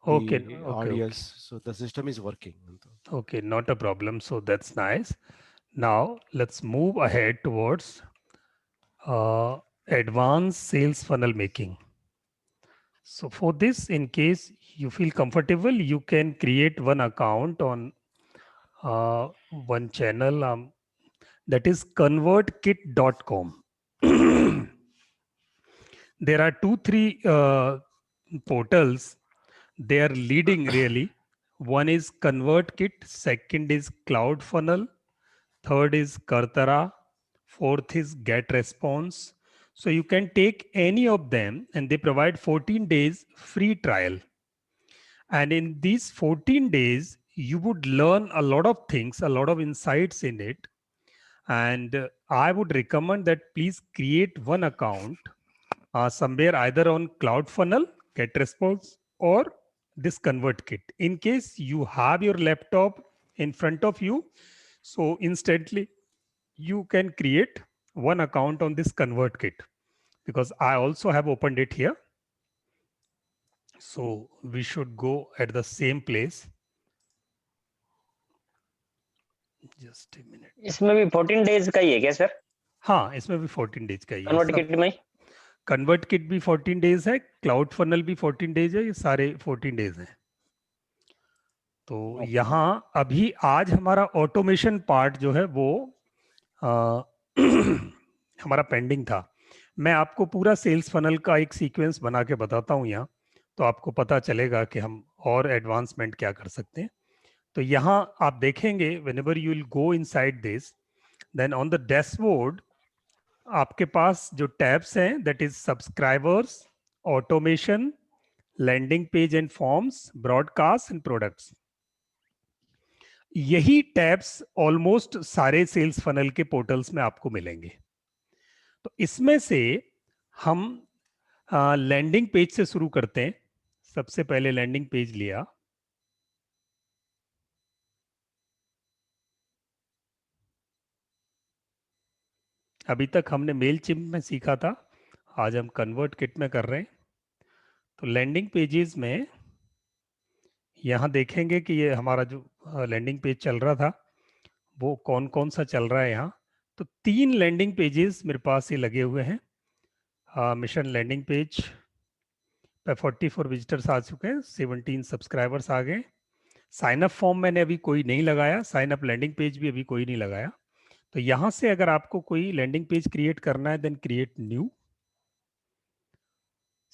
Okay, the okay, okay. RDS. So the system is working. Okay, not a problem. So that's nice. Now let's move ahead towards uh, advanced sales funnel making. So for this, in case you feel comfortable, you can create one account on one channel, that is convertkit.com. There are two, three portals. They are leading really. One is ConvertKit, second is CloudFunnel, third is Kartara, fourth is GetResponse. So you can take any of them and they provide 14 days free trial. And in these 14 days, you would learn a lot of things, a lot of insights in it. And I would recommend that please create one account somewhere either on CloudFunnel, GetResponse, or this ConvertKit. In case you have your laptop in front of you, so instantly you can create one account on this ConvertKit, because I also have opened it here. So we should go at the same place. Just a minute. इसमें भी 14 days का ही है क्या sir? हाँ, इसमें भी 14 days का ही है कन्वर्ट सब। किट में? कन्वर्ट किट भी 14 डेज है, क्लाउड फनल भी 14 डेज है, ये सारे 14 डेज हैं। तो यहाँ अभी आज हमारा ऑटोमेशन पार्ट जो है वो आ, हमारा पेंडिंग था। मैं आपको पूरा सेल्स फनल का एक सीक्वेंस बना के बताता हूँ यहाँ, तो आपको पता चलेगा कि हम और एडवांसमेंट क्या कर सकते हैं। तो यहाँ आप देखेंगे whenever you will go inside this, then on the dashboard आपके पास जो टैब्स हैं that is subscribers, automation, landing page and forms, broadcast and products. यही टैब्स ऑलमोस्ट सारे सेल्स फनल के पोर्टल्स में आपको मिलेंगे। तो इसमें से हम लैंडिंग पेज से शुरू करते हैं। सबसे पहले लैंडिंग पेज लिया, अभी तक हमने मेल चिम्प में सीखा था, आज हम कन्वर्ट किट में कर रहे हैं। तो लैंडिंग पेजेस में यहाँ देखेंगे कि ये हमारा जो लैंडिंग पेज चल रहा था वो कौन कौन सा चल रहा है यहाँ। तो 3 लैंडिंग पेजेस मेरे पास ये लगे हुए हैं। मिशन लैंडिंग पेज पे 44 विजिटर्स आ चुके हैं, 17 सब्सक्राइबर्स आ गए। साइन अप फॉर्म मैंने अभी कोई नहीं लगाया, साइन अप लैंडिंग पेज भी अभी कोई नहीं लगाया। तो यहाँ से अगर आपको कोई लैंडिंग पेज क्रिएट करना है, then create new.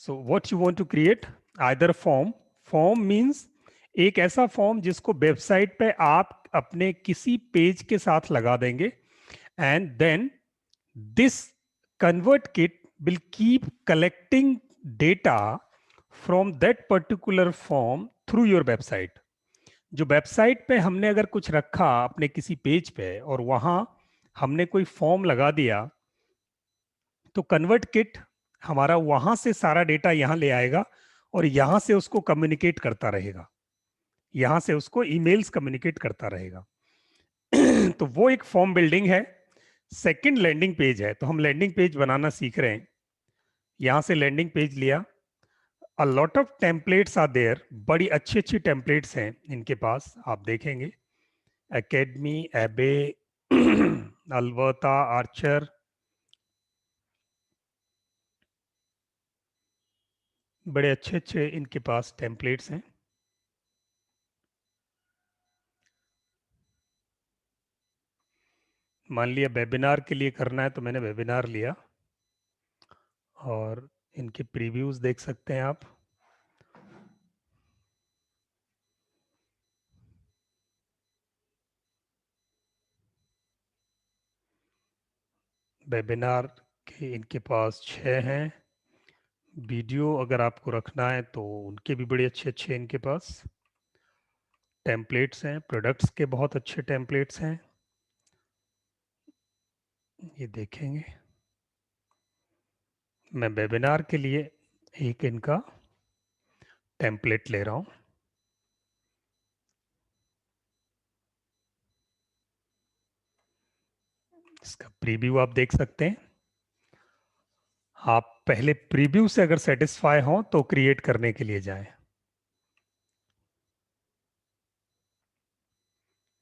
So what you want to create, either form. Form means एक ऐसा फॉर्म जिसको वेबसाइट पे आप अपने किसी पेज के साथ लगा देंगे, and then this ConvertKit will keep collecting data from that particular form through your website. जो वेबसाइट पे हमने अगर कुछ रखा अपने किसी पेज पे और वहां हमने कोई फॉर्म लगा दिया, तो ConvertKit हमारा वहां से सारा डेटा यहाँ ले आएगा और यहाँ से उसको कम्युनिकेट करता रहेगा, यहाँ से उसको ईमेल्स कम्युनिकेट करता रहेगा। तो वो एक फॉर्म बिल्डिंग है। सेकंड लैंडिंग पेज है, तो हम लैंडिंग पेज बनाना सीख रहे हैं। यहां से लैंडिंग पेज लिया, a lot of templates are there, बड़ी अच्छी अच्छी टेम्पलेट्स हैं इनके पास, आप देखेंगे एकेडमी, एबे, अलवर्ता, आर्चर, बड़े अच्छे अच्छे इनके पास टेम्पलेट्स हैं। मान लिया वेबिनार के लिए करना है तो मैंने वेबिनार लिया और इनके प्रीव्यूज देख सकते हैं आप। वेबिनार के इनके पास 6 हैं। वीडियो अगर आपको रखना है तो उनके भी बड़े अच्छे अच्छे इनके पास टेम्पलेट्स हैं। प्रोडक्ट्स के बहुत अच्छे टेम्पलेट्स हैं, ये देखेंगे। मैं वेबिनार के लिए एक इनका टेम्पलेट ले रहा हूँ। इसका प्रीव्यू आप देख सकते हैं। आप पहले प्रीव्यू से अगर सेटिस्फाई हो तो क्रिएट करने के लिए जाएं।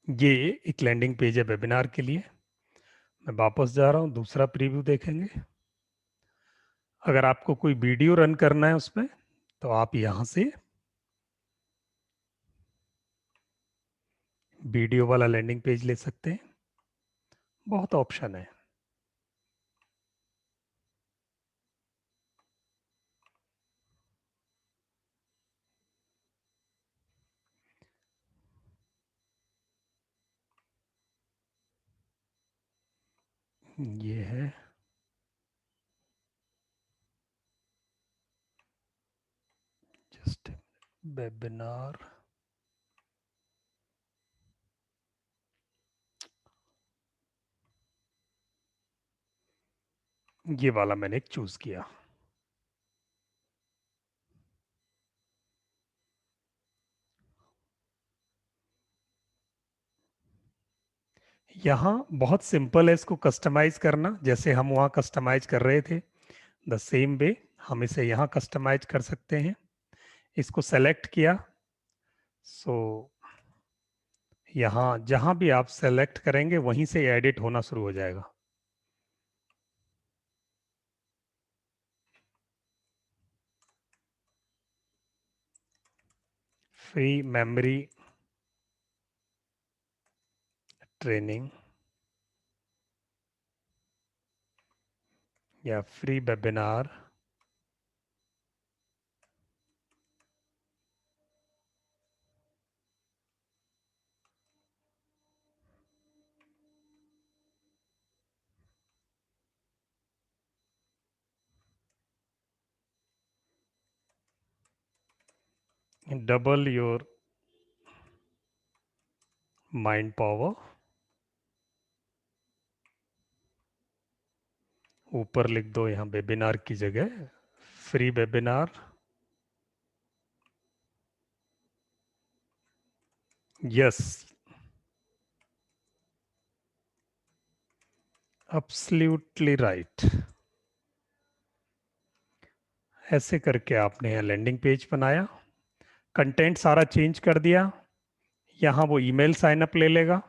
ये एक लैंडिंग पेज है वेबिनार के लिए। मैं वापस जा रहा हूँ, दूसरा प्रीव्यू देखेंगे। अगर आपको कोई वीडियो रन करना है उसमें, तो आप यहां से वीडियो वाला लैंडिंग पेज ले सकते हैं। बहुत ऑप्शन है। ये है जस्ट वेबिनार। ये वाला मैंने एक चूज किया। यहाँ बहुत सिंपल है इसको कस्टमाइज करना, जैसे हम वहाँ कस्टमाइज कर रहे थे द सेम वे हम इसे यहाँ कस्टमाइज कर सकते हैं। इसको सेलेक्ट किया, सो यहाँ जहाँ भी आप सेलेक्ट करेंगे वहीं से एडिट होना शुरू हो जाएगा। फ्री मेमोरी ट्रेनिंग या free webinar double your mind power. ऊपर लिख दो यहाँ वेबिनार की जगह free webinar. Yes, absolutely right. ऐसे करके आपने यहाँ लैंडिंग पेज बनाया, कंटेंट सारा चेंज कर दिया। यहाँ वो ईमेल साइन अप ले लेगा।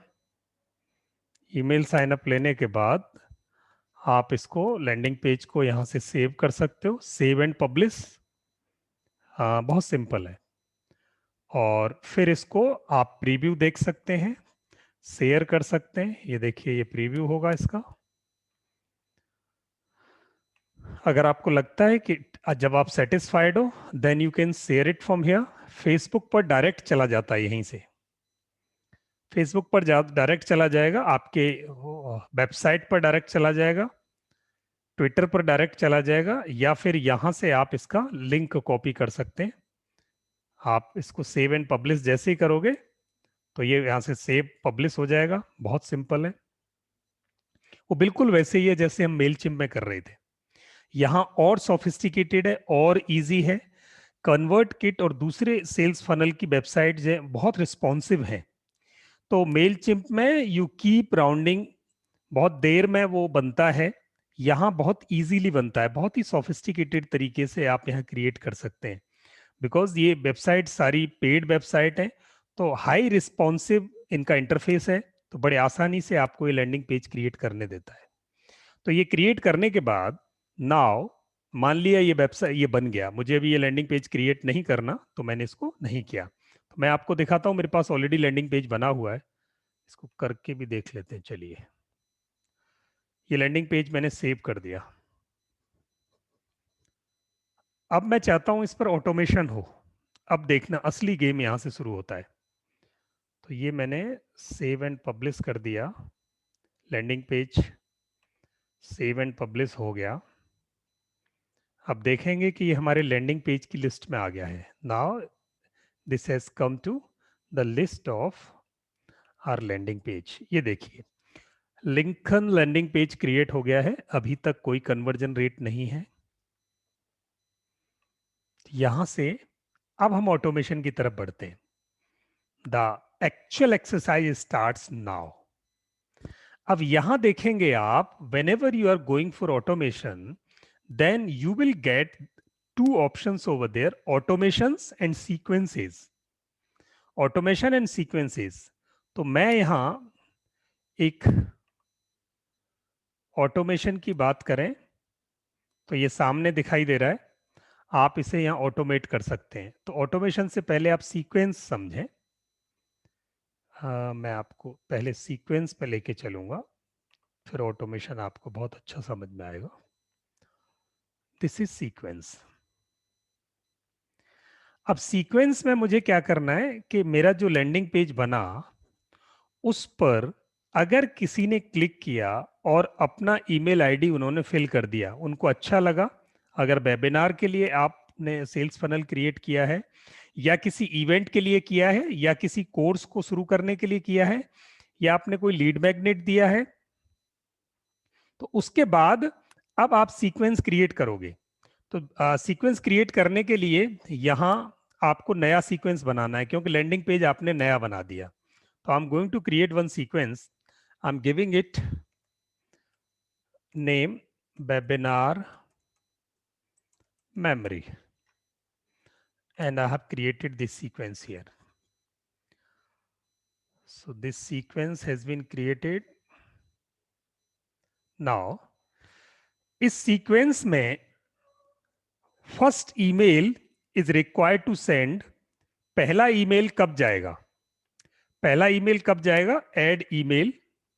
ईमेल साइन अप लेने के बाद आप इसको लैंडिंग पेज को यहाँ से सेव कर सकते हो, सेव एंड पब्लिश। हाँ, बहुत सिंपल है। और फिर इसको आप प्रीव्यू देख सकते हैं, शेयर कर सकते हैं। ये देखिए, ये प्रीव्यू होगा इसका। अगर आपको लगता है कि जब आप सेटिस्फाइड हो, then you can share it from here. Facebook पर डायरेक्ट चला जाता है, यहीं से फेसबुक पर डायरेक्ट चला जाएगा, आपके वेबसाइट पर डायरेक्ट चला जाएगा, ट्विटर पर डायरेक्ट चला जाएगा, या फिर यहां से आप इसका लिंक कॉपी कर सकते हैं। आप इसको सेव एंड पब्लिश जैसे ही करोगे तो ये यहां से सेव पब्लिश हो जाएगा। बहुत सिंपल है, वो बिल्कुल वैसे ही है जैसे हम मेलचिम्प में कर रहे थे। यहाँ और सोफिस्टिकेटेड है और इजी है। कन्वर्ट किट और दूसरे सेल्स फनल की वेबसाइट जो बहुत रिस्पॉन्सिव है, तो मेल चिम्प में यू कीप राउंडिंग, बहुत देर में वो बनता है। यहाँ बहुत इजीली बनता है, बहुत ही सोफिस्टिकेटेड तरीके से आप यहाँ क्रिएट कर सकते हैं। बिकॉज ये वेबसाइट सारी पेड वेबसाइट है, तो हाई रिस्पॉन्सिव इनका इंटरफेस है, तो बड़े आसानी से आपको ये लैंडिंग पेज क्रिएट करने देता है। तो ये क्रिएट करने के बाद नाउ मान लिया ये वेबसाइट ये बन गया, मुझे अभी ये लैंडिंग पेज क्रिएट नहीं करना, तो मैंने इसको नहीं किया। तो मैं आपको दिखाता हूँ, मेरे पास ऑलरेडी लैंडिंग पेज बना हुआ है। इसको करके भी देख लेते हैं, चलिए। ये लैंडिंग पेज मैंने सेव कर दिया। अब मैं चाहता हूं इस पर ऑटोमेशन हो। अब देखना, असली गेम यहां से शुरू होता है। तो ये मैंने सेव एंड पब्लिश कर दिया, landing page save and publish हो गया। अब देखेंगे कि ये हमारे लैंडिंग पेज की लिस्ट में आ गया है। Now this has come to the list of our landing page. ये देखिए, लिंकन लैंडिंग पेज क्रिएट हो गया है। अभी तक कोई कन्वर्जन रेट नहीं है। यहां से अब हम ऑटोमेशन की तरफ बढ़ते हैं। The actual exercise starts now. अब यहां देखेंगे आप, whenever you are going for automation, then you will get two options over there, automations and sequences. Automation and sequences. तो मैं यहां एक ऑटोमेशन की बात करें तो ये सामने दिखाई दे रहा है, आप इसे यहाँ ऑटोमेट कर सकते हैं। तो ऑटोमेशन से पहले आप सीक्वेंस समझें। मैं आपको पहले सीक्वेंस पे लेके चलूंगा, फिर ऑटोमेशन आपको बहुत अच्छा समझ में आएगा। This is sequence. अब सीक्वेंस में मुझे क्या करना है कि मेरा जो लैंडिंग पेज बना उस पर अगर किसी ने क्लिक किया और अपना ईमेल आईडी उन्होंने फिल कर दिया, उनको अच्छा लगा, अगर वेबिनार के लिए आपने सेल्स फनल क्रिएट किया है या किसी इवेंट के लिए किया है या किसी कोर्स को शुरू करने के लिए किया है या आपने कोई लीड मैग्नेट दिया है, तो उसके बाद अब आप सीक्वेंस क्रिएट करोगे। तो सीक्वेंस क्रिएट करने के लिए यहां आपको नया सीक्वेंस बनाना है क्योंकि लैंडिंग पेज आपने नया बना दिया। So I'm going to create one sequence. I'm giving it name webinar memory. And I have created this sequence here. So this sequence has been created. Now, इस sequence में first email is required to send. पहला email कब जाएगा? पहला email कब जाएगा? Add email.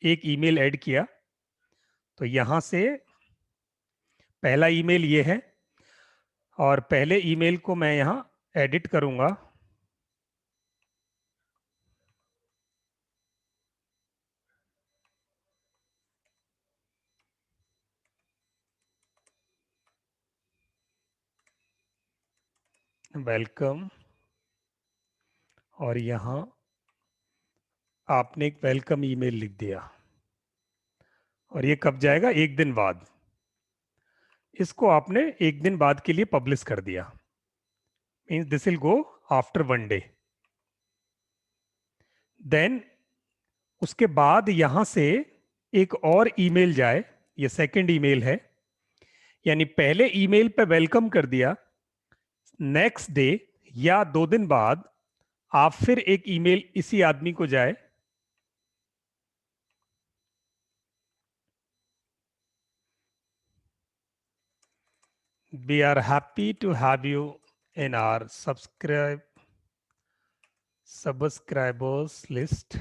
एक email add किया तो यहां से पहला email ये है और पहले ईमेल को मैं यहां एडिट करूंगा। वेलकम, और यहां आपने एक वेलकम ईमेल लिख दिया और ये कब जाएगा? एक दिन बाद। इसको आपने एक दिन बाद के लिए पब्लिश कर दिया, means this will go after 1 day. Then उसके बाद यहां से एक और ईमेल जाए, ये सेकंड ईमेल है, यानी पहले ईमेल पे वेलकम कर दिया, नेक्स्ट डे या 2 दिन बाद आप फिर एक ईमेल इसी आदमी को जाए, we are happy to have you in our subscribers list.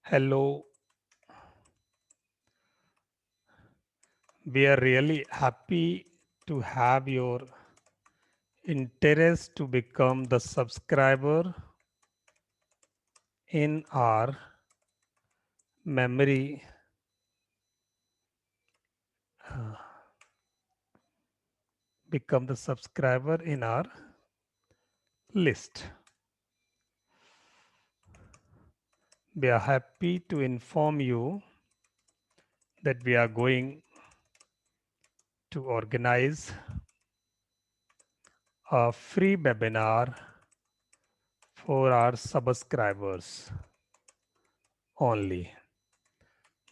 Hello, we are really happy to have your interest to become the subscriber in our memory become the subscriber in our list. We are happy to inform you that we are going to organize a free webinar for our subscribers only.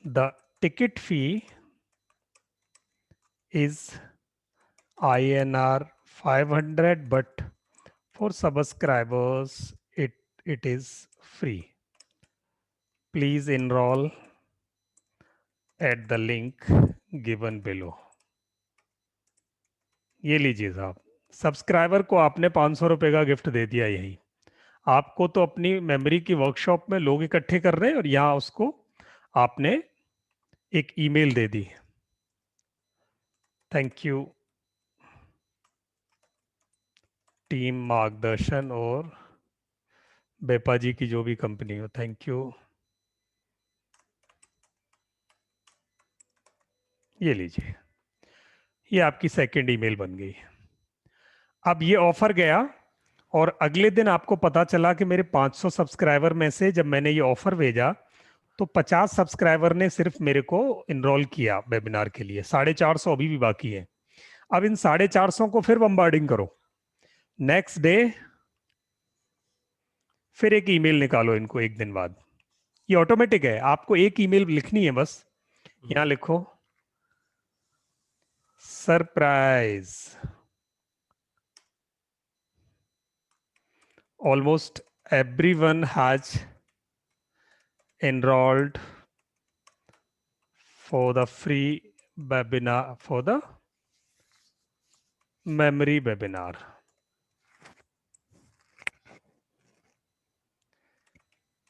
The ticket fee is INR 500, but for subscribers it is free. Please enroll at the link given below. ये लीजिए साहब, subscriber को आपने 500 रुपए का gift दे दिया। यही आपको तो अपनी मेमोरी की वर्कशॉप में लोग इकट्ठे कर रहे हैं और यहां उसको आपने एक email they the. Thank you team मार्गदर्शन और बेपा जी की जो भी कंपनी हो, थैंक यू। ये लीजिए, ये आपकी सेकंड ईमेल बन गई। अब ये ऑफर गया और अगले दिन आपको पता चला कि मेरे 500 सब्सक्राइबर में से जब मैंने ये ऑफर भेजा तो 50 सब्सक्राइबर ने सिर्फ मेरे को इनरोल किया वेबिनार के लिए, 450 अभी भी बाकी है। अब इन 450 को फिर बम्बार्डिंग करो, नेक्स्ट डे फिर एक ईमेल निकालो इनको एक दिन बाद। ये ऑटोमेटिक है, आपको एक ईमेल लिखनी है बस, यहां लिखो surprise almost everyone has enrolled for the free webinar, for the memory webinar.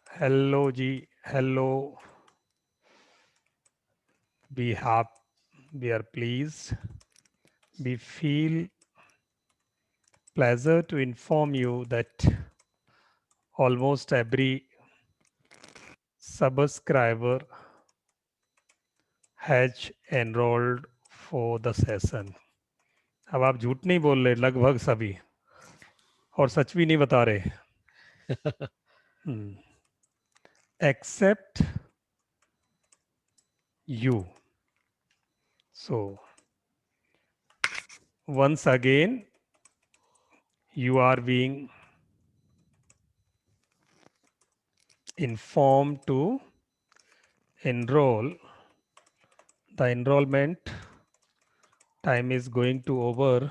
Hello ji, hello. We are pleased. We feel pleasure to inform you that almost every subscriber has enrolled for the session. अब आप झूठ नहीं बोल रहे, लगभग सभी, और सच भी नहीं बता रहे. Except you. So once again, you are being informed to enroll. The enrollment time is going to over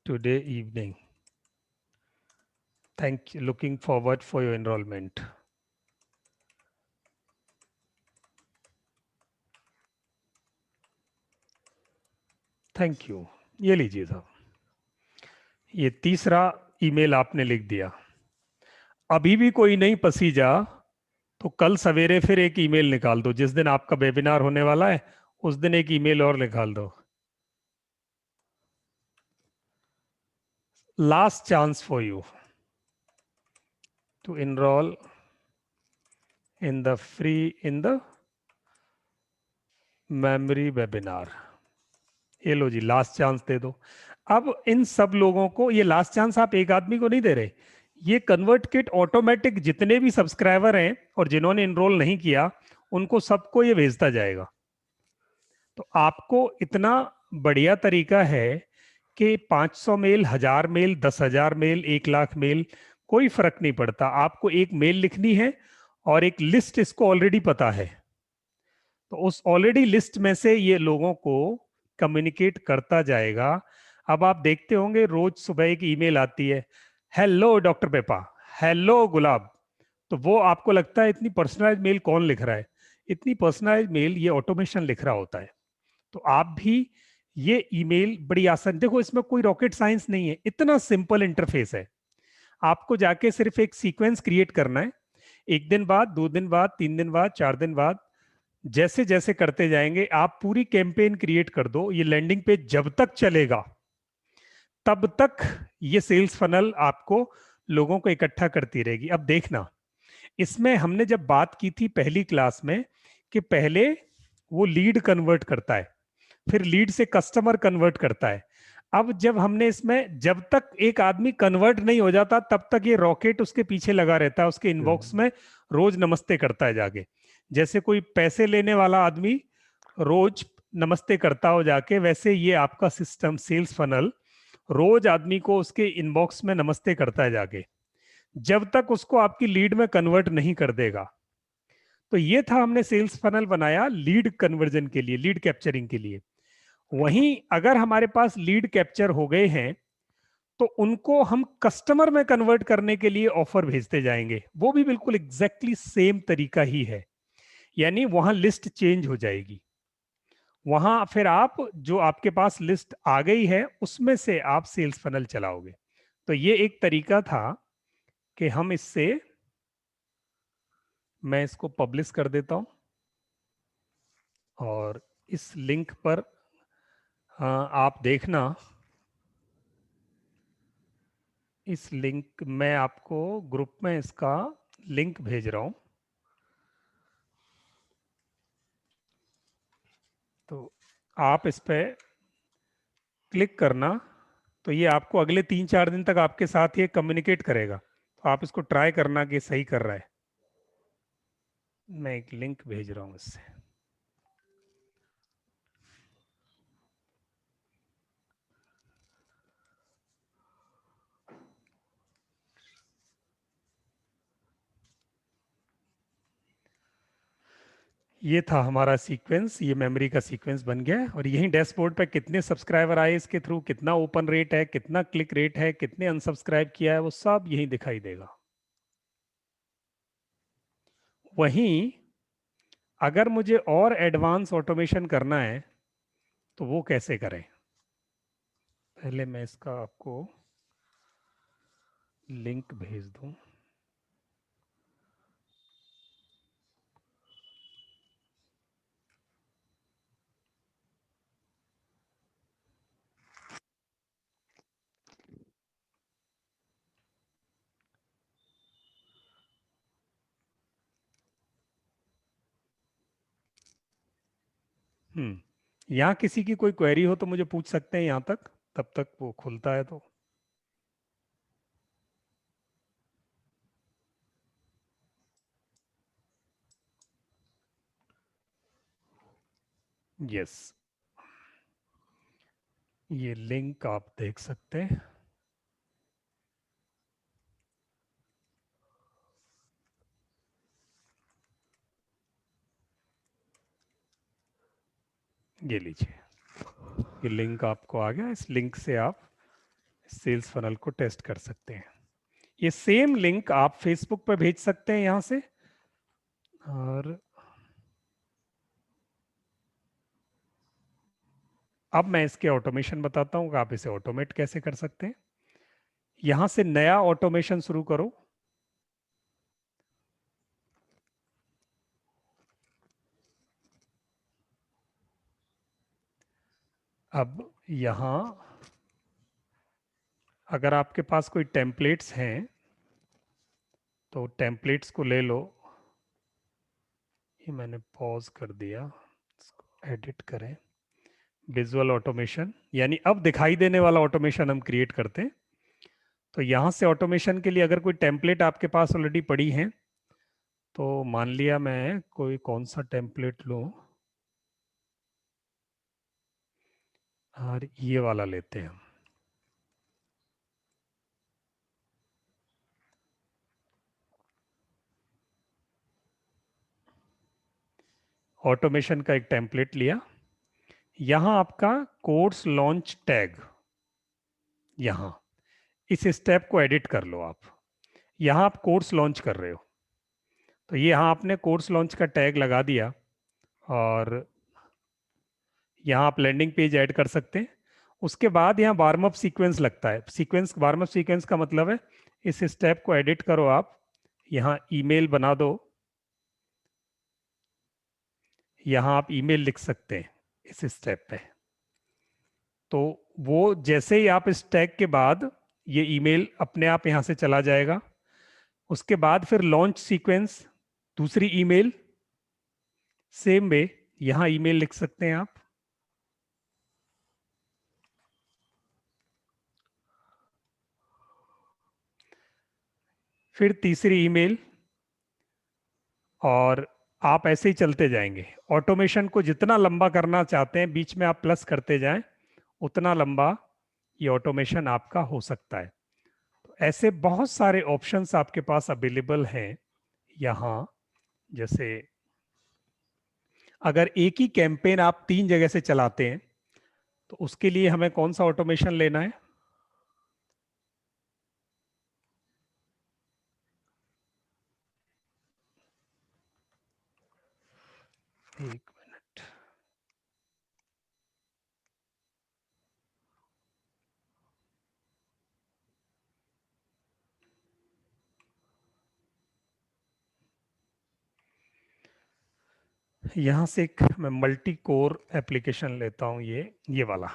today evening. Thank you. Looking forward for your enrollment. Thank you. ये लीजिए साहब, ये तीसरा ईमेल आपने लिख दिया. अभी भी कोई नहीं पसीजा तो कल सवेरे फिर एक ईमेल निकाल दो. जिस दिन आपका वेबिनार होने वाला है उस दिन एक ईमेल और निकाल दो. Last chance for you to enroll in the memory webinar. ये लो जी, लास्ट चांस दे दो. अब इन सब लोगों को, ये लास्ट चांस आप एक आदमी को नहीं दे रहे, ये कन्वर्ट किट ऑटोमेटिक जितने भी सब्सक्राइबर हैं और जिन्होंने एनरोल नहीं किया उनको सबको ये भेजता जाएगा. तो आपको इतना बढ़िया तरीका है कि 500 mail, 1000 mail, 10,000 mail, 1 lakh mail, कोई फर्क नहीं पड़ता. आपको एक मेल लिखनी है और एक लिस्ट इसको ऑलरेडी पता है, तो उस ऑलरेडी लिस्ट में से ये लोगों को कम्युनिकेट करता जाएगा. अब आप देखते होंगे रोज सुबह एक ईमेल आती है, हेलो डॉक्टर पेपा, हेलो गुलाब. तो वो आपको लगता है इतनी पर्सनलाइज मेल कौन लिख रहा है? इतनी पर्सनलाइज मेल ये ऑटोमेशन लिख रहा होता है. तो आप भी ये ईमेल बड़ी आसान, देखो इसमें कोई रॉकेट साइंस नहीं है, इतना सिंपल इंटरफेस है. आपको जाके सिर्फ एक सीक्वेंस क्रिएट करना है. 1 दिन बाद, 2 दिन बाद, 3 दिन बाद, 4 दिन बाद, जैसे जैसे करते जाएंगे आप पूरी कैंपेन क्रिएट कर दो. ये लैंडिंग पेज जब तक चलेगा तब तक ये सेल्स फनल आपको लोगों को इकट्ठा करती रहेगी. अब देखना, इसमें हमने जब बात की थी पहली क्लास में कि पहले वो लीड कन्वर्ट करता है, फिर लीड से कस्टमर कन्वर्ट करता है. अब जब हमने इसमें, जब तक एक आदमी कन्वर्ट नहीं हो जाता तब तक ये रॉकेट उसके पीछे लगा रहता है, उसके इनबॉक्स में रोज नमस्ते करता है जाके. जैसे कोई पैसे लेने वाला आदमी रोज नमस्ते करता हो जाके, वैसे ये आपका सिस्टम सेल्स फनल रोज आदमी को उसके इनबॉक्स में नमस्ते करता है जाके, जब तक उसको आपकी लीड में कन्वर्ट नहीं कर देगा. तो ये था, हमने सेल्स फनल बनाया लीड कन्वर्जन के लिए, लीड कैप्चरिंग के लिए. वहीं अगर हमारे पास लीड कैप्चर हो गए हैं तो उनको हम कस्टमर में कन्वर्ट करने के लिए ऑफर भेजते जाएंगे. वो भी बिल्कुल एग्जैक्टली सेम तरीका ही है. यानी वहां लिस्ट चेंज हो जाएगी. वहां फिर आप, जो आपके पास लिस्ट आ गई है उसमें से आप सेल्स फनल चलाओगे. तो ये एक तरीका था कि हम इससे, मैं इसको पब्लिश कर देता हूं और इस लिंक पर आप देखना. इस लिंक मैं आपको ग्रुप में इसका लिंक भेज रहा हूं. तो आप इस पे क्लिक करना, तो ये आपको अगले 3-4 दिन तक आपके साथ ये कम्युनिकेट करेगा. तो आप इसको ट्राई करना कि सही कर रहा है. मैं एक लिंक भेज रहा हूं इससे. ये था हमारा सीक्वेंस, ये मेमोरी का सीक्वेंस बन गया है और यही डैशबोर्ड पे कितने सब्सक्राइबर आए इसके थ्रू, कितना ओपन रेट है, कितना क्लिक रेट है, कितने अनसब्सक्राइब किया है, वो सब यही दिखाई देगा। वहीं अगर मुझे और एडवांस ऑटोमेशन करना है तो वो कैसे करें? पहले मैं इसका आपको लिंक भेज दूं। यहाँ किसी की कोई क्वेरी हो तो मुझे पूछ सकते हैं यहाँ तक, तब तक वो खुलता है तो। यस, ये लिंक आप देख सकते हैं। ये लीजिए, ये लिंक आपको आ गया। इस लिंक से आप सेल्स फनल को टेस्ट कर सकते हैं। ये सेम लिंक आप फेसबुक पर भेज सकते हैं यहां से, और अब मैं इसके ऑटोमेशन बताता हूं कि आप इसे ऑटोमेट कैसे कर सकते हैं। यहां से नया ऑटोमेशन शुरू करो। अब यहां अगर आपके पास कोई टेम्पलेट्स हैं तो टेम्पलेट्स को ले लो। ये मैंने पॉज कर दिया, इसको एडिट करें। विजुअल ऑटोमेशन, यानी अब दिखाई देने वाला ऑटोमेशन हम क्रिएट करते हैं। तो यहां से ऑटोमेशन के लिए अगर कोई टेम्पलेट आपके पास ऑलरेडी पड़ी है, तो मान लिया मैं कोई कौन सा टेम्पलेट लूं, और ये वाला लेते हैं। ऑटोमेशन का एक टेम्पलेट लिया। यहां आपका कोर्स लॉन्च टैग, यहां इस स्टेप को एडिट कर लो आप। यहां आप कोर्स लॉन्च कर रहे हो, तो ये यहां आपने कोर्स लॉन्च का टैग लगा दिया, और यहाँ आप लैंडिंग पेज ऐड कर सकते हैं। उसके बाद यहाँ वार्म अप सीक्वेंस लगता है। सीक्वेंस, वार्म अप सीक्वेंस का मतलब है इस स्टेप को एडिट करो आप, यहाँ ईमेल बना दो। यहाँ आप ईमेल लिख सकते हैं इस स्टेप पे। तो वो जैसे ही आप इस टैग के बाद, ये ईमेल अपने आप यहाँ से चला जाएगा। उसके बाद फिर लॉन्च सीक्वेंस, दूसरी ईमेल, सेम वे यहाँ ईमेल लिख सकते हैं आप। फिर तीसरी ईमेल, और आप ऐसे ही चलते जाएंगे। ऑटोमेशन को जितना लंबा करना चाहते हैं, बीच में आप प्लस करते जाएं, उतना लंबा ये ऑटोमेशन आपका हो सकता है। तो ऐसे बहुत सारे ऑप्शंस आपके पास अवेलेबल हैं यहाँ। जैसे अगर एक ही कैंपेन आप 3 जगह से चलाते हैं, तो उसके लिए हमें कौन सा ऑटोमेशन लेना है? एक मिनट, यहाँ से एक मैं मल्टी कोर एप्लीकेशन लेता हूँ, ये वाला।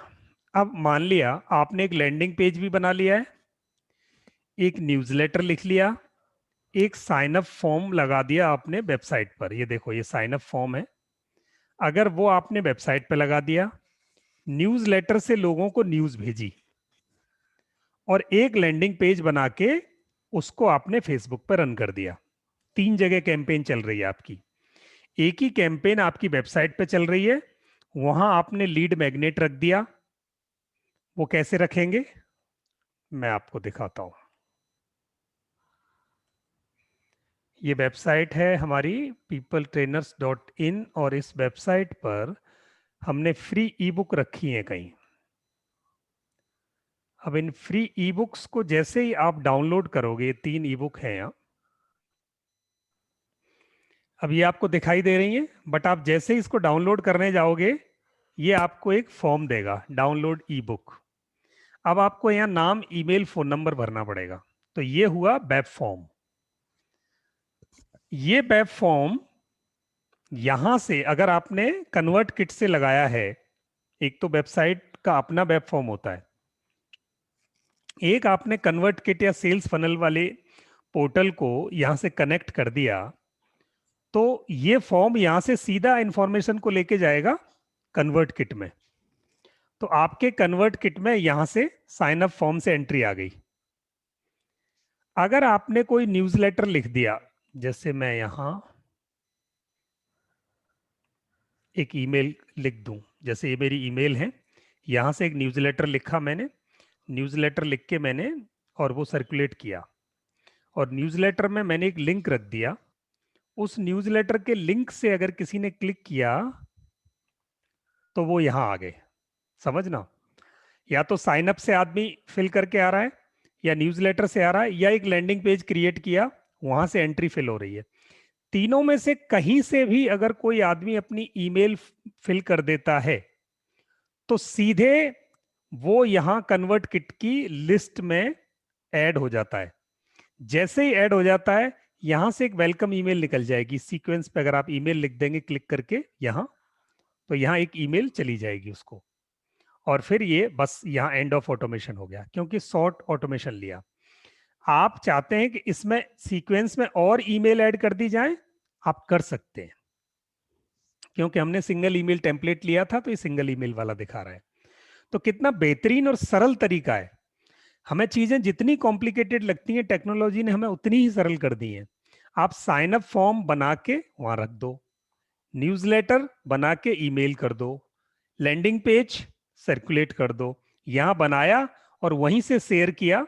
अब मान लिया आपने एक लैंडिंग पेज भी बना लिया है, एक न्यूज़लेटर लिख लिया, एक साइन अप फॉर्म लगा दिया आपने वेबसाइट पर। ये देखो, ये साइन अप फॉर्म है। अगर वो आपने वेबसाइट पे लगा दिया, न्यूज़लेटर से लोगों को न्यूज़ भेजी, और एक लैंडिंग पेज बना के उसको आपने फेसबुक पर रन कर दिया। 3 जगह कैंपेन चल रही है आपकी। एक ही कैंपेन आपकी वेबसाइट पे चल रही है, वहां आपने लीड मैग्नेट रख दिया। वो कैसे रखेंगे, मैं आपको दिखाता हूं। ये वेबसाइट है हमारी peopletrainers.in और इस वेबसाइट पर हमने फ्री ई बुक रखी है कहीं। अब इन फ्री ई बुक्स को जैसे ही आप डाउनलोड करोगे, 3 ई बुक हैं यहाँ, अब ये आपको दिखाई दे रही हैं, बट आप जैसे ही इसको डाउनलोड करने जाओगे ये आपको एक फॉर्म देगा, डाउनलोड ई बुक। अब आपको यहाँ नाम, ईमेल, फोन नंबर भरना पड़ेगा। तो ये हुआ वेब फॉर्म। ये वेब फॉर्म यहां से अगर आपने कन्वर्ट किट से लगाया है, एक तो वेबसाइट का अपना वेब फॉर्म होता है, एक आपने कन्वर्ट किट या सेल्स फनल वाले पोर्टल को यहां से कनेक्ट कर दिया, तो ये फॉर्म यहां से सीधा इंफॉर्मेशन को लेके जाएगा कन्वर्ट किट में। तो आपके कन्वर्ट किट में यहां से साइन अप फॉर्म से एंट्री आ गई। अगर आपने कोई न्यूज़लेटर लिख दिया, जैसे मैं यहां एक ईमेल लिख दूं, जैसे ये मेरी ईमेल है, यहां से एक न्यूज़लेटर लिखा मैंने, न्यूज़लेटर लिख के मैंने और वो सर्कुलेट किया, और न्यूज़लेटर में मैंने एक लिंक रख दिया। उस न्यूज़लेटर के लिंक से अगर किसी ने क्लिक किया तो वो यहां आ गए। समझना, या तो साइन अप से आदमी फिल करके आ रहा है, या न्यूज़लेटर से आ रहा है, या एक लैंडिंग पेज क्रिएट किया वहां से एंट्री फिल हो रही है। तीनों में से कहीं से भी अगर कोई आदमी अपनी ईमेल फिल कर देता है तो सीधे वो यहां कन्वर्ट किट की लिस्ट में ऐड हो जाता है। जैसे ही ऐड हो जाता है यहां से एक वेलकम ईमेल निकल जाएगी। सीक्वेंस पे अगर आप ईमेल लिख देंगे क्लिक करके यहां, तो यहां एक ईमेल चली जाएगी उसको, और फिर ये बस यहां एंड ऑफ ऑटोमेशन हो गया, क्योंकि शॉर्ट ऑटोमेशन लिया। आप चाहते हैं कि इसमें सीक्वेंस में और ईमेल ऐड कर दी जाए, आप कर सकते हैं, क्योंकि हमने सिंगल ईमेल टेम्पलेट लिया था तो ये सिंगल ईमेल वाला दिखा रहा है। तो कितना बेहतरीन और सरल तरीका है। हमें चीजें जितनी कॉम्प्लिकेटेड लगती हैं, टेक्नोलॉजी ने हमें उतनी ही सरल कर दी है। आप साइन अप फॉर्म बना के वहां रख दो, न्यूज़लेटर बना के ईमेल कर दो, लैंडिंग पेज सर्कुलेट कर दो, यहां बनाया और वहीं से शेयर किया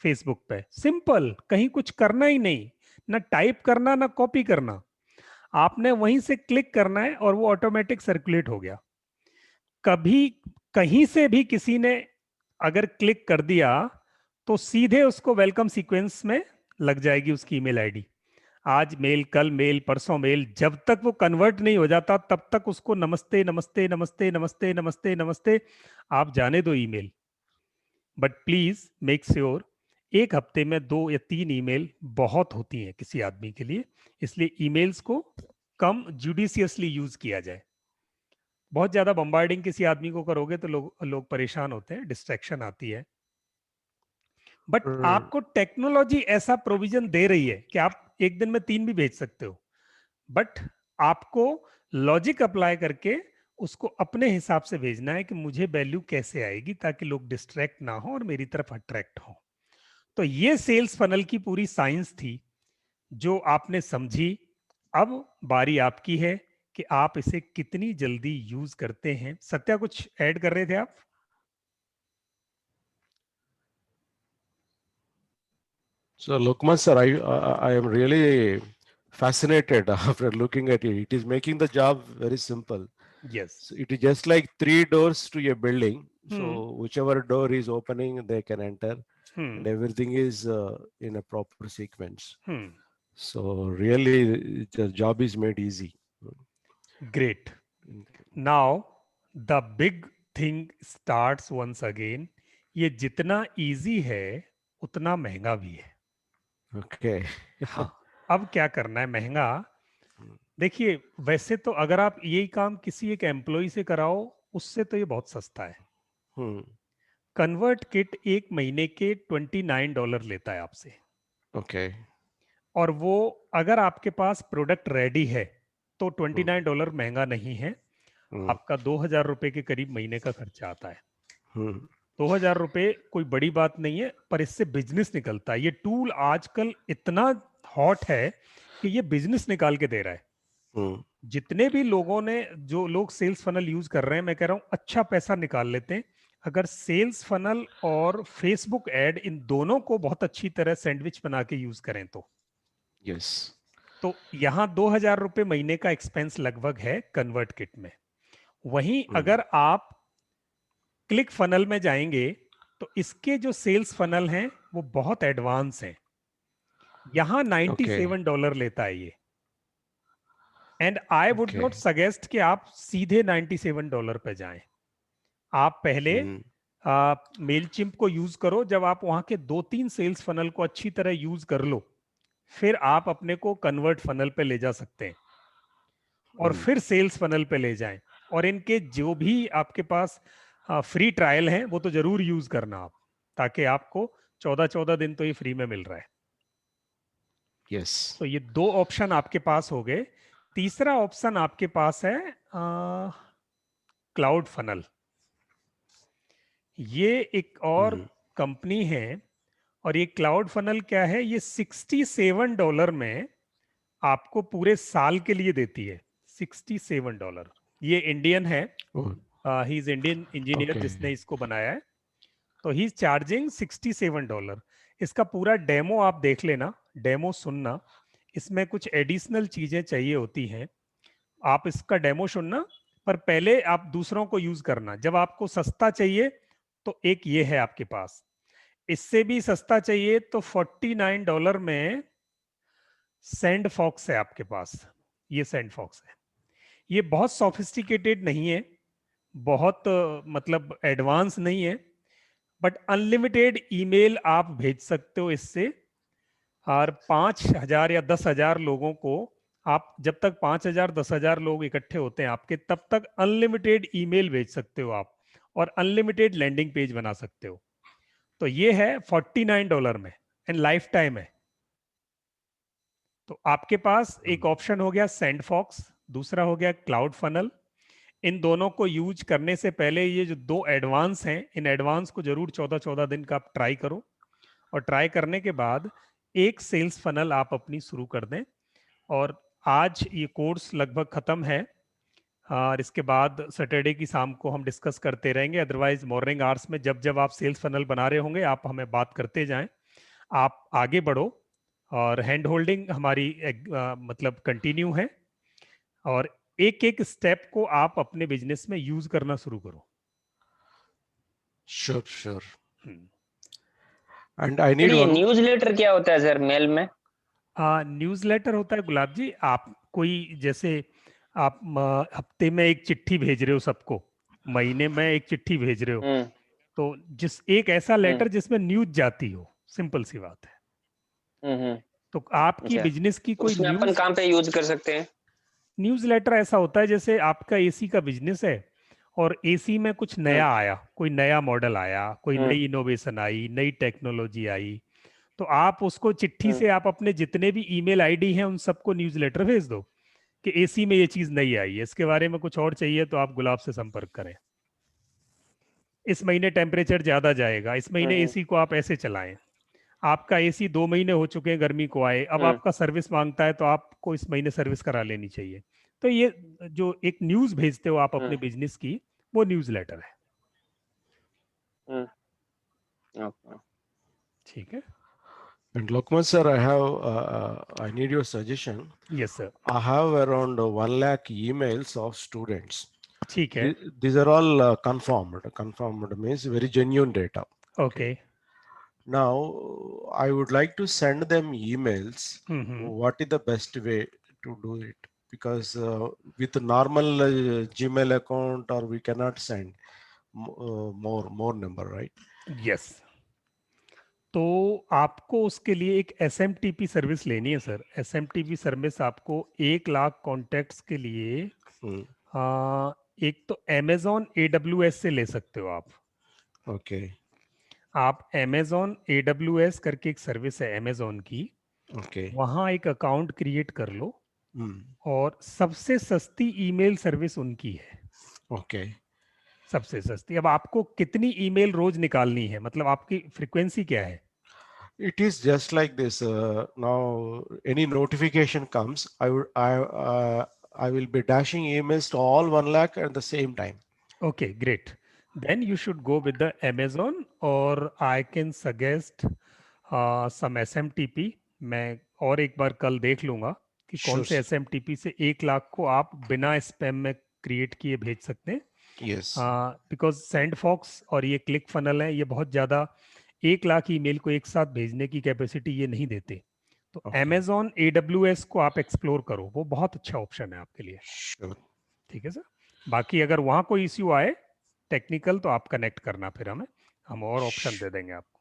फेसबुक पे। सिंपल, कहीं कुछ करना ही नहीं, ना टाइप करना ना कॉपी करना, आपने वहीं से क्लिक करना है और वो ऑटोमेटिक सर्कुलेट हो गया। कभी कहीं से भी किसी ने अगर क्लिक कर दिया तो सीधे उसको वेलकम सीक्वेंस में लग जाएगी उसकी ईमेल आईडी। आज मेल, कल मेल, परसों मेल, जब तक वो कन्वर्ट नहीं हो जाता तब तक उसको नमस्ते नमस्ते नमस्ते नमस्ते नमस्ते नमस्ते आप जाने दो email. But please make sure एक हफ्ते में 2 या 3 ईमेल बहुत होती हैं किसी आदमी के लिए, इसलिए ईमेल्स को कम जुडिशियसली यूज किया जाए। बहुत ज्यादा बम्बार्डिंग किसी आदमी को करोगे तो लोग लोग परेशान होते हैं, डिस्ट्रैक्शन आती है। बट हम्म, आपको टेक्नोलॉजी ऐसा प्रोविजन दे रही है कि आप एक दिन में 3 भी भेज सकते हो, बट आपको लॉजिक अप्लाई करके उसको अपने हिसाब से भेजना है कि मुझे वैल्यू कैसे आएगी ताकि लोग डिस्ट्रैक्ट ना हो और मेरी तरफ अट्रैक्ट हो। तो ये सेल्स फनल की पूरी साइंस थी जो आपने समझी। अब बारी आपकी है कि आप इसे कितनी जल्दी यूज करते हैं। सत्या, कुछ ऐड कर रहे थे आप? So, Lokman sir, I am really fascinated after looking at it. It is making the job very simple. Yes. So it is just like 3 doors to a building. Hmm. So whichever door is opening, they can enter, hmm. and everything is in a proper sequence. Hmm. So really, the job is made easy. Great. Now the big thing starts once again. ये जितना easy है उतना महंगा भी है। Okay. हाँ, अब क्या करना है महंगा। देखिए, वैसे तो अगर आप यही काम किसी एक एम्प्लॉय से कराओ उससे तो ये बहुत सस्ता है। Hmm. कन्वर्ट किट एक महीने के $29 लेता है आपसे, Okay. और वो अगर आपके पास प्रोडक्ट रेडी है तो Hmm. $29 महंगा नहीं है। Hmm. आपका 2,000 रुपए के करीब महीने का खर्चा आता है। Hmm. 2,000 रुपए कोई बड़ी बात नहीं है, पर इससे बिजनेस निकलता है। ये टूल आजकल इतना हॉट है कि ये बिजनेस निकाल के दे रहा है। Hmm. जितने भी लोगों ने, जो लोग सेल्स फनल यूज कर रहे हैं, मैं कह रहा हूं अच्छा पैसा निकाल लेते हैं अगर सेल्स फनल और फेसबुक एड इन दोनों को बहुत अच्छी तरह सैंडविच बना के यूज करें तो। Yes. तो यहाँ 2,000 रुपए महीने का एक्सपेंस लगभग है कन्वर्ट किट में। वहीं अगर आप क्लिक फनल में जाएंगे तो इसके जो सेल्स फनल हैं वो बहुत एडवांस हैं। यहाँ Okay. $97 लेता है ये। And I would Okay. Not suggest कि आप सीधे $97 पे जाएं। आप पहले Mm. मेल चिम्प को यूज करो, जब आप वहां के 2-3 सेल्स फनल को अच्छी तरह यूज कर लो, फिर आप अपने को कन्वर्ट फनल पे ले जा सकते हैं और Mm. फिर सेल्स फनल पे ले जाएं। और इनके जो भी आपके पास फ्री ट्रायल हैं वो तो जरूर यूज करना आप, ताकि आपको 14-14 दिन तो ये फ्री में मिल रहा है। Yes. तो ये 2 ऑप्शन आपके पास हो गए। तीसरा ऑप्शन आपके पास है क्लाउड फनल। ये एक और Mm. कंपनी है और ये क्लाउड फनल क्या है, ये $67 में आपको पूरे साल के लिए देती है। $67। ये इंडियन है, Oh, he is Indian engineer okay. जिसने इसको बनाया है। तो ही इज चार्जिंग $67। इसका पूरा डेमो आप देख लेना, डेमो सुनना, इसमें कुछ एडिशनल चीजें चाहिए होती हैं। आप इसका डेमो सुनना, पर पहले आप दूसरों को यूज करना। जब आपको सस्ता चाहिए तो एक ये है आपके पास, इससे भी सस्ता चाहिए तो $49 में सैंड फॉक्स है आपके पास। ये सैंड फॉक्स है, ये बहुत सोफिस्टिकेटेड नहीं है, बहुत मतलब एडवांस नहीं है, बट अनलिमिटेड ईमेल आप भेज सकते हो इससे। और 5,000 या 10,000 लोगों को आप, जब तक 5,000 10,000 लोग इकट्ठे होते हैं आपके, तब तक अनलिमिटेड ईमेल भेज सकते हो आप और अनलिमिटेड लैंडिंग पेज बना सकते हो। तो ये है $49 में एंड लाइफ टाइम है। तो आपके पास एक Mm. ऑप्शन हो गया सैंड फॉक्स, दूसरा हो गया क्लाउड फनल। इन दोनों को यूज करने से पहले ये जो 2 एडवांस हैं, इन एडवांस को जरूर 14-14 दिन का आप ट्राई करो, और ट्राई करने के बाद एक सेल्स फनल आप अपनी शुरू कर दें। और आज ये कोर्स लगभग खत्म है, और इसके बाद सैटरडे की शाम को हम डिस्कस करते रहेंगे। अदरवाइज मॉर्निंग आवर्स में जब जब आप सेल्स फनल बना रहे होंगे, आप हमें बात करते जाएं। आप आगे बढ़ो, और हैंड होल्डिंग हमारी मतलब कंटिन्यू है, और एक एक स्टेप को आप अपने बिजनेस में यूज करना शुरू करो। Sure, sure. Hmm. And I sir need ये one. न्यूज़लेटर क्या होता है सर मेल में? न्यूज़लेटर होता है गुलाब जी, आप कोई जैसे आप हफ्ते में एक चिट्ठी भेज रहे हो सबको, महीने में एक चिट्ठी भेज रहे हो, हम्म तो जिस एक ऐसा हम्म लेटर जिसमें न्यूज जाती हो, सिंपल सी बात है। हम्म। तो आपकी अच्छा, बिजनेस की तो कोई उसमें अपन कहाँ पे यूज कर सकते हैं? न्यूज़लेटर ऐसा होता है जैसे आपका एसी का बिजनेस है और एसी में कुछ हम्म नया आया, कोई नया मॉडल आया, कोई हम्म नई इनोवेशन आई, नई टेक्नोलॉजी आई, तो आप उसको चिट्ठी हम्म से आप अपने जितने भी ईमेल आईडी हैं उन सबको न्यूज़लेटर भेज दो कि एसी में ये चीज नई आई है, इसके बारे में कुछ और चाहिए तो आप गुलाब से संपर्क करें। इस महीने टेम्परेचर ज्यादा जाएगा, इस महीने हम्म एसी को आप ऐसे चलाएं। आपका एसी 2 महीने हो चुके हैं गर्मी को आए, अब हम्म आपका सर्विस मांगता है तो आपको इस महीने सर्विस करा लेनी चाहिए। तो ये जो एक न्यूज भेजते हो आप अपने हम्म बिजनेस की, वो न्यूज लेटर है। Hmm, okay. And Lokman sir, I need your suggestion. Yes sir. I have around 1 lakh emails of students. ठीक है। These are all confirmed. Confirmed means very genuine data. Okay. Now, I would like to send them emails. Hmm. What is the best way to do it? Because with a normal Gmail account, or we cannot send more number, right? Yes, तो आपको उसके लिए एक SMTP service लेनी है sir. SMTP service आपको 1 lakh contacts के लिए Hmm. एक तो Amazon AWS से ले सकते हो आप। Okay. आप Amazon AWS करके एक सर्विस है Amazon की, Okay. वहाँ एक अकाउंट क्रिएट कर लो, Hmm. और सबसे सस्ती ईमेल सर्विस उनकी है, Okay. सबसे सस्ती। अब आपको कितनी ईमेल रोज निकालनी है, मतलब आपकी फ्रीक्वेंसी क्या है? It is just like this. Now, any notification comes, I will be dashing emails to all 1 lakh at the same time. Okay, great. Then you should go with the Amazon, or I can suggest some SMTP। मैं और एक बार कल देख लूंगा कि कौन Sure, से sir. SMTP से 1 लाख को आप बिना स्पैम में क्रिएट किए भेज सकते हैं। Yes. बिकॉज सेंडफॉक्स और ये क्लिक फनल है, ये बहुत ज़्यादा 1 लाख ईमेल को एक साथ भेजने की कैपेसिटी ये नहीं देते। तो Okay. Amazon AWS को आप एक्सप्लोर करो, वो बहुत अच्छा ऑप्शन है आपके लिए। Sure. ठीक है सर। बाकी अगर वहाँ कोई इश्यू आए टेक्निकल, तो आप कनेक्ट करना, फिर हम और ऑप्शन दे देंगे आपको।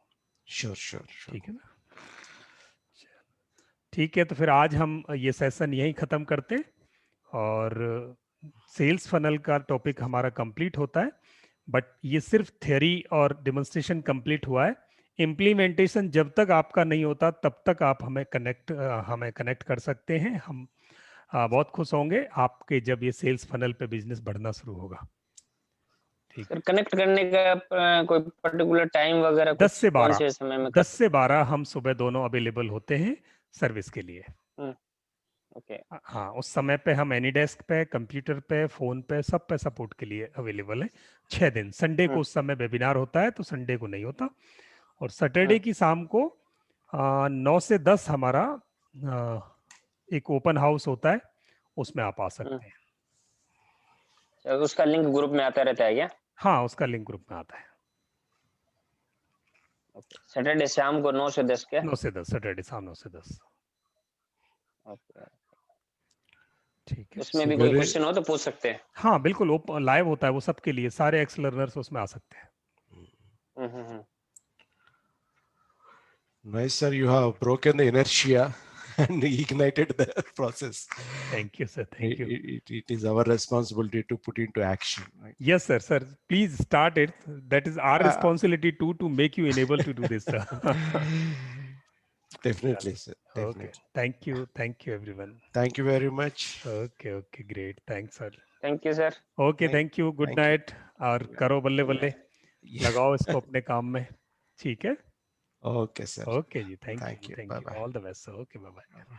Sure, sure, sure. ठीक है ना। ठीक है, तो फिर आज हम ये सेशन यहीं ख़त्म करते हैं और सेल्स फनल का टॉपिक हमारा कंप्लीट होता है। बट ये सिर्फ थ्योरी और डेमोन्स्ट्रेशन कंप्लीट हुआ है। इम्प्लीमेंटेशन जब तक आपका नहीं होता तब तक आप हमें कनेक्ट कर सकते हैं। हम बहुत खुश होंगे आपके जब ये सेल्स फनल पे बिजनेस बढ़ना शुरू होगा। ठीक है सर, कनेक्ट करने का कोई पर्टिकुलर टाइम वगैरह 10 से कौन 12 से समय में 10 से 12 हम सुबह दोनों अवेलेबल होते हैं सर्विस के लिए। ओके। हाँ, उस समय पे हम एनीडेस्क पे, कंप्यूटर पे, फोन पे, सब पे सपोर्ट के लिए अवेलेबल है 6 दिन। संडे को उस समय वेबिनार होता है, तो संडे को नहीं होता। और सैटरडे की शाम को 9 से 10 हमारा एक ओपन हाउस होता है, उसमें आप आ सकते हैं। उसका लिंक ग्रुप में आता रहता है क्या? हाँ, उसका लिंक ग्रुप में आता है। सैटरडे शाम को 9 से 10 क्या? 9 से 10, सैटरडे शाम 9 से 10। ओके। ठीक है। उसमें भी कोई क्वेश्चन हो तो पूछ सकते हैं। हाँ बिल्कुल, वो लाइव होता है, वो सबके लिए, सारे एक्स लर्नर्स उसमें आ सकते हैं। Nice, sir. You have broken the inertia and ignited the process. Thank you, sir. Thank you. It is our responsibility to put into action. Right? Yes, sir. Sir, please start it. That is our responsibility too, to make you enable to do this, sir. Definitely, sir. Okay. Definitely. Thank you. Thank you, everyone. Thank you very much. Okay. Okay. Great. Thanks, sir. Thank you sir. Okay. Thank you. Good Thank you. night. और करो बल्ले बल्ले, Yeah. लगाओ इसको अपने काम में। ठीक है। Okay, sir. Okay ji, thank you. Thank you. Thank you. Bye-bye. All the best, sir. Okay, bye bye.